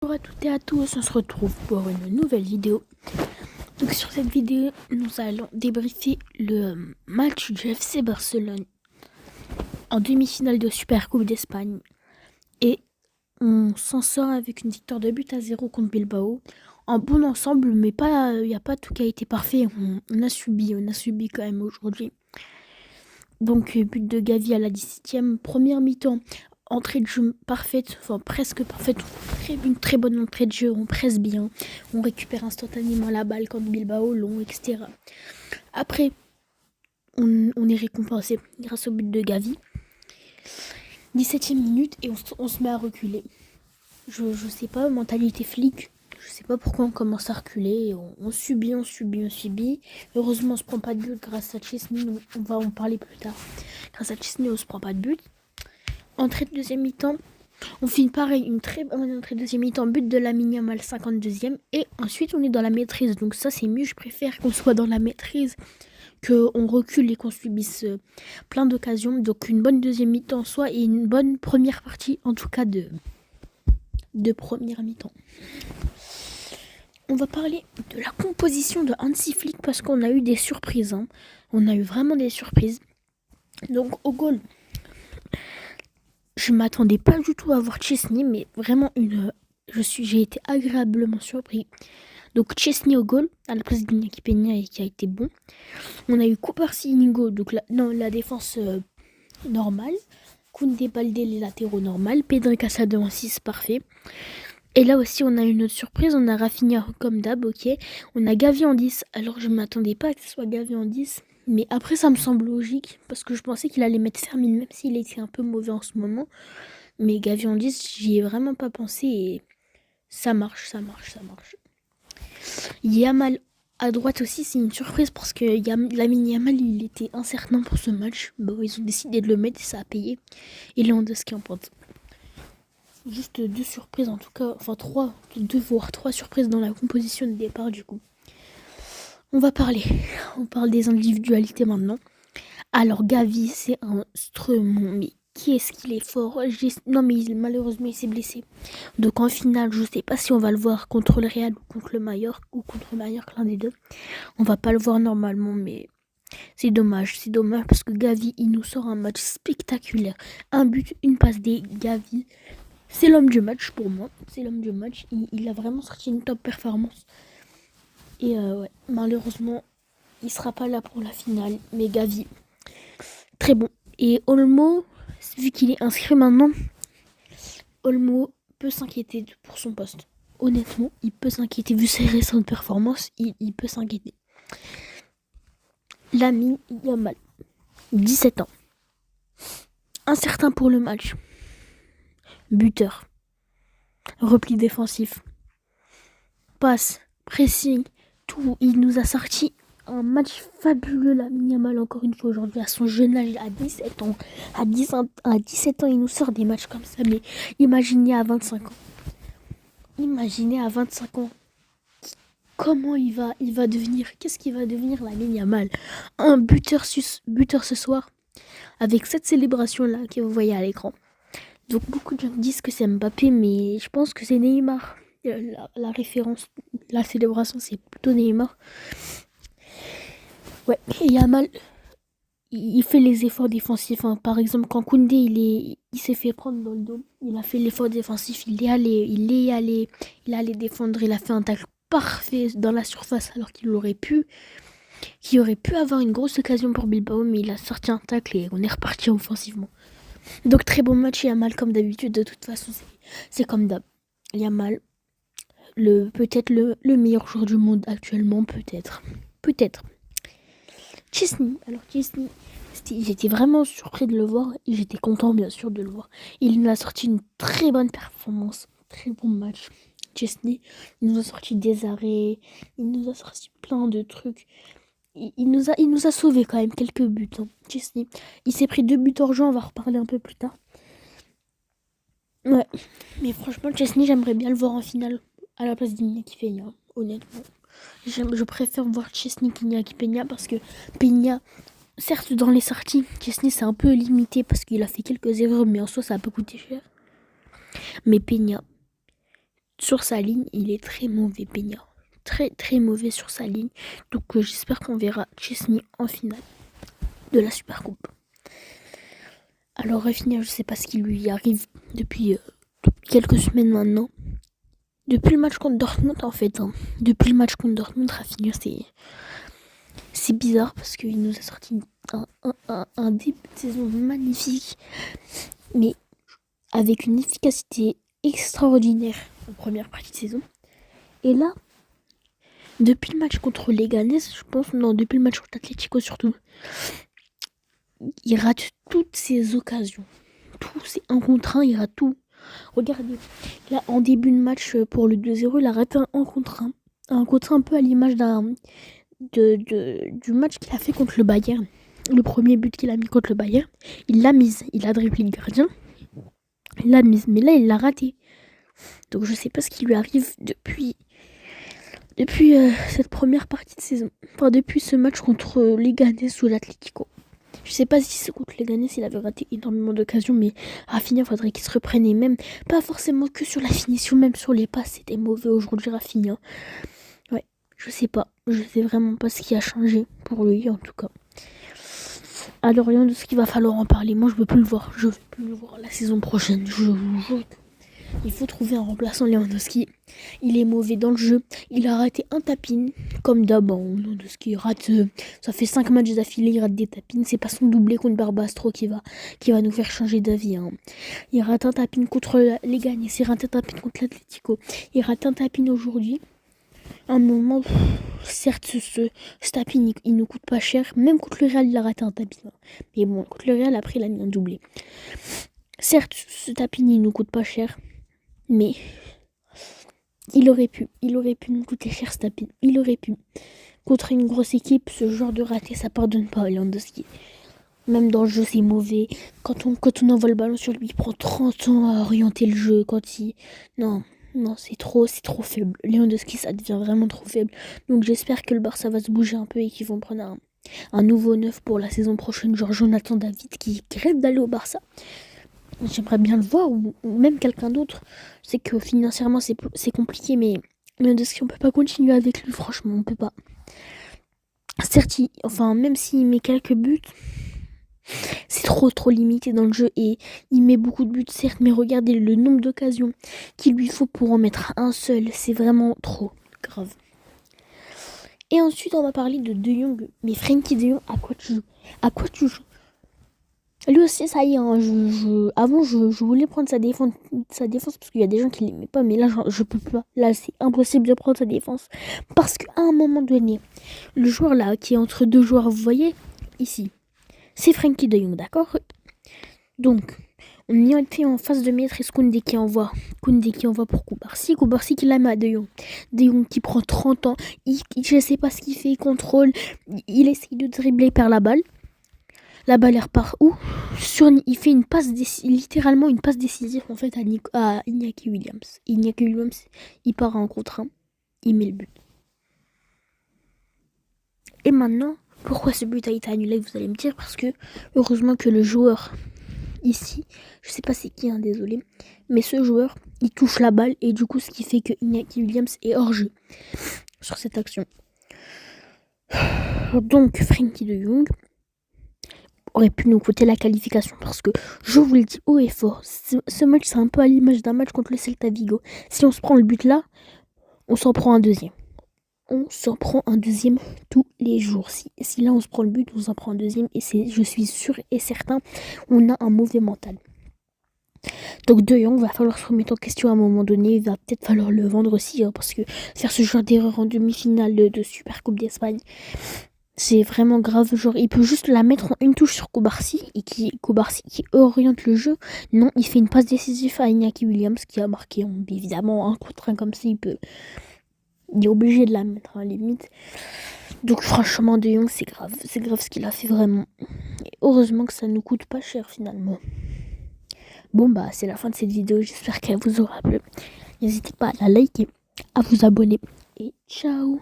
Bonjour à toutes et à tous, on se retrouve pour une nouvelle vidéo. Donc sur cette vidéo, nous allons débriefer le match du FC Barcelone en demi-finale de Supercoupe d'Espagne. Et on s'en sort avec une victoire de but à 0 contre Bilbao. En bon ensemble, mais il n'y a pas tout qui a été parfait. On a subi quand même aujourd'hui. Donc but de Gavi à la 17e, première mi-temps. Entrée de jeu parfaite, enfin presque parfaite, une très bonne entrée de jeu, on presse bien, on récupère instantanément la balle contre Bilbao, long, etc. Après, on est récompensé grâce au but de Gavi. 17e minute et on se met à reculer. Je sais pas, mentalité flic, je sais pas pourquoi on commence à reculer, on subit. Heureusement on se prend pas de but grâce à Chesney, on va en parler plus tard. Grâce à Chesney on se prend pas de but. Entrée de deuxième mi-temps, on finit pareil, une très bonne entrée de deuxième mi-temps, but de Lamine Yamal 52e, et ensuite on est dans la maîtrise, donc ça c'est mieux, je préfère qu'on soit dans la maîtrise, qu'on recule et qu'on subisse plein d'occasions, donc une bonne deuxième mi-temps en soi, et une bonne première partie, en tout cas de première mi-temps. On va parler de la composition de Hansi Flick, parce qu'on a eu des surprises, on a eu vraiment des surprises. Donc au goal, je m'attendais pas du tout à voir Chesney, mais vraiment j'ai été agréablement surpris. Donc Chesney au goal, à la place d'Iñaki Peña, et qui a été bon. On a eu Cubarsí Inigo, donc la défense normale. Koundé, Baldé, les latéraux normales. Pedri, Casado en 6, parfait. Et là aussi, on a une autre surprise. On a Rafinha comme d'hab, ok. On a Gavi en 10. Alors, je ne m'attendais pas que ce soit Gavi en 10. Mais après, ça me semble logique. Parce que je pensais qu'il allait mettre Fermin, même s'il était un peu mauvais en ce moment. Mais Gavi en 10, j'y ai vraiment pas pensé. Et ça marche. Yamal à droite aussi, c'est une surprise. Parce que Lamine Yamal, il était incertain pour ce match. Bon, ils ont décidé de le mettre et ça a payé. Et Lewandowski en pointe. Juste deux surprises en tout cas, enfin deux voire trois surprises dans la composition de départ du coup. On parle des individualités maintenant. Alors Gavi, c'est un instrument, mais qui est-ce qu'il est fort. Non mais malheureusement il s'est blessé. Donc en finale, je sais pas si on va le voir contre le Real ou contre le Mallorca, ou contre le Mallorca, l'un des deux. On va pas le voir normalement, mais c'est dommage parce que Gavi, il nous sort un match spectaculaire. Un but, une passe des Gavi. C'est l'homme du match pour moi. C'est l'homme du match. Il a vraiment sorti une top performance. Et ouais, malheureusement, il sera pas là pour la finale. Mais Gavi, très bon. Et Olmo, vu qu'il est inscrit maintenant, Olmo peut s'inquiéter pour son poste. Honnêtement, il peut s'inquiéter. Vu ses récentes performances, il peut s'inquiéter. Lamine Yamal, 17 ans. Incertain pour le match. Buteur. Repli défensif. Passe. Pressing. Tout. Il nous a sorti un match fabuleux, Lamine Yamal, encore une fois aujourd'hui, à son jeune âge, à 17 ans. À 17 ans, il nous sort des matchs comme ça. Mais imaginez à 25 ans. Comment il va devenir. Qu'est-ce qu'il va devenir, Lamine Yamal? Un buteur ce soir. Avec cette célébration-là que vous voyez à l'écran. Donc beaucoup de gens disent que c'est Mbappé, mais je pense que c'est Neymar. La référence, la célébration, c'est plutôt Neymar. Ouais, et Yamal, il fait les efforts défensifs. Par exemple, quand Koundé, il s'est fait prendre dans le dos, il a fait l'effort défensif, il est allé défendre, il a fait un tacle parfait dans la surface, alors qu'il aurait pu avoir une grosse occasion pour Bilbao, mais il a sorti un tacle et on est reparti offensivement. Donc très bon match, Yamal comme d'habitude, de toute façon c'est comme d'hab. Yamal, peut-être le meilleur joueur du monde actuellement, peut-être. Chesney, alors Chesney, j'étais vraiment surpris de le voir et j'étais content bien sûr de le voir. Il nous a sorti une très bonne performance, très bon match. Chesney, il nous a sorti des arrêts, il nous a sorti plein de trucs. Il nous a sauvé quand même quelques buts. Chesney, il s'est pris 2 buts hors jeu, on va reparler un peu plus tard. Ouais, mais franchement, Chesney, j'aimerais bien le voir en finale à la place d'Iñaki Peña, honnêtement. Je préfère voir Chesney qu'Iñaki Peña parce que Peña, certes, dans les sorties, Chesney c'est un peu limité parce qu'il a fait quelques erreurs, mais en soi, ça a pas coûté cher. Mais Peña, sur sa ligne, il est très mauvais, Peña. Très très mauvais sur sa ligne. Donc j'espère qu'on verra Chesney en finale de la Super Coupe. Alors Rafinha, je sais pas ce qui lui arrive depuis quelques semaines maintenant. Depuis le match contre Dortmund en fait. Depuis le match contre Dortmund, Rafinha c'est bizarre parce qu'il nous a sorti un début de saison magnifique. Mais avec une efficacité extraordinaire en première partie de saison. Et là, depuis le match contre Leganés, je pense, non, depuis le match contre Atlético surtout, il rate toutes ses occasions. Tout, c'est un contre un, il rate tout. Regardez, là, en début de match pour le 2-0, il a raté un 1 contre 1. Un contre 1 un peu à l'image du match qu'il a fait contre le Bayern. Le premier but qu'il a mis contre le Bayern, il l'a mise. Il a dribblé le gardien, il l'a mise. Mais là, il l'a raté. Donc je sais pas ce qui lui arrive depuis cette première partie de saison. Enfin, depuis ce match contre Leganés ou l'Atlético. Je sais pas si c'est contre Leganés, il avait raté énormément d'occasions, mais Rafinha, faudrait qu'il se reprenne. Et même, pas forcément que sur la finition, même sur les passes, c'était mauvais aujourd'hui, Rafinha. Ouais, je sais pas. Je sais vraiment pas ce qui a changé pour lui, en tout cas. Alors, rien de ce qu'il va falloir en parler. Moi, je veux plus le voir. Je veux plus le voir la saison prochaine. Je vous jure. Il faut trouver un remplaçant. Lewandowski, il est mauvais dans le jeu. Il a raté un tapine, comme d'hab. Lewandowski rate, ça fait 5 matchs d'affilée, il rate des tapines. C'est pas son doublé contre Barbastro qui va nous faire changer d'avis. Il rate un tapine contre les Gagnés, il rate un tapine contre l'Atlético. Il rate un tapine aujourd'hui. À un moment, certes, ce tapine, il ne coûte pas cher. Même contre le Real, il a raté un tapine. Mais bon, contre le Real, après, il a mis un doublé. Certes, ce tapine, il ne coûte pas cher. Mais il aurait pu nous coûter cher, ce tapis. Il aurait pu. Contre une grosse équipe, ce genre de raté, ça pardonne pas Lewandowski. Même dans le jeu, c'est mauvais. Quand on envoie le ballon sur lui, il prend 30 ans à orienter le jeu. Non, c'est trop faible. Lewandowski, ça devient vraiment trop faible. Donc j'espère que le Barça va se bouger un peu et qu'ils vont prendre un nouveau neuf pour la saison prochaine. Genre Jonathan David qui rêve d'aller au Barça. J'aimerais bien le voir, ou même quelqu'un d'autre. Je sais que financièrement c'est compliqué, mais Lewandowski, on peut pas continuer avec lui, franchement, on peut pas. Certes, même s'il met quelques buts, c'est trop limité dans le jeu, et il met beaucoup de buts, certes, mais regardez le nombre d'occasions qu'il lui faut pour en mettre un seul, c'est vraiment trop grave. Et ensuite, on va parler de De Jong. Mais Frenkie De Jong, à quoi tu joues? Lui aussi, ça y est, avant je voulais prendre sa défense parce qu'il y a des gens qui l'aimaient pas, mais là je peux pas. Là, c'est impossible de prendre sa défense parce qu'à un moment donné, le joueur là qui est entre deux joueurs, vous voyez ici, c'est Frenkie De Jong, d'accord? Donc, on y a été en face de Maître Koundé qui envoie pour Koubarsi qui la met à De Jong. De Jong qui prend 30 ans, je sais pas ce qu'il fait, il contrôle, il essaye de dribbler, il perd la balle. La balle elle repart où? Il fait littéralement une passe décisive en fait à Iñaki Williams. Iñaki Williams, il part en contre 1, il met le but. Et maintenant, pourquoi ce but a été annulé, vous allez me dire? Parce que heureusement que le joueur ici, je sais pas c'est qui, désolé, mais ce joueur, il touche la balle et du coup ce qui fait que Iñaki Williams est hors jeu sur cette action. Donc Frenkie De Jong aurait pu nous coûter la qualification parce que je vous le dis haut et fort, ce match c'est un peu à l'image d'un match contre le Celta Vigo. Si on se prend le but là, on s'en prend un deuxième. On s'en prend un deuxième tous les jours. Si là on se prend le but, on s'en prend un deuxième et je suis sûr et certain, on a un mauvais mental. Donc De Jong, va falloir se remettre en question à un moment donné, il va peut-être falloir le vendre aussi parce que faire ce genre d'erreur en demi-finale de Super Coupe d'Espagne, c'est vraiment grave. Genre, il peut juste la mettre en une touche sur Koubarsi Koubarsi qui oriente le jeu. Non, il fait une passe décisive à Iñaki Williams qui a marqué. Évidemment, un contre un comme ça, il est obligé de la mettre à la limite. Donc, franchement, De Jong, c'est grave. C'est grave ce qu'il a fait vraiment. Et heureusement que ça ne nous coûte pas cher finalement. Bon, c'est la fin de cette vidéo. J'espère qu'elle vous aura plu. N'hésitez pas à la liker, à vous abonner. Et ciao!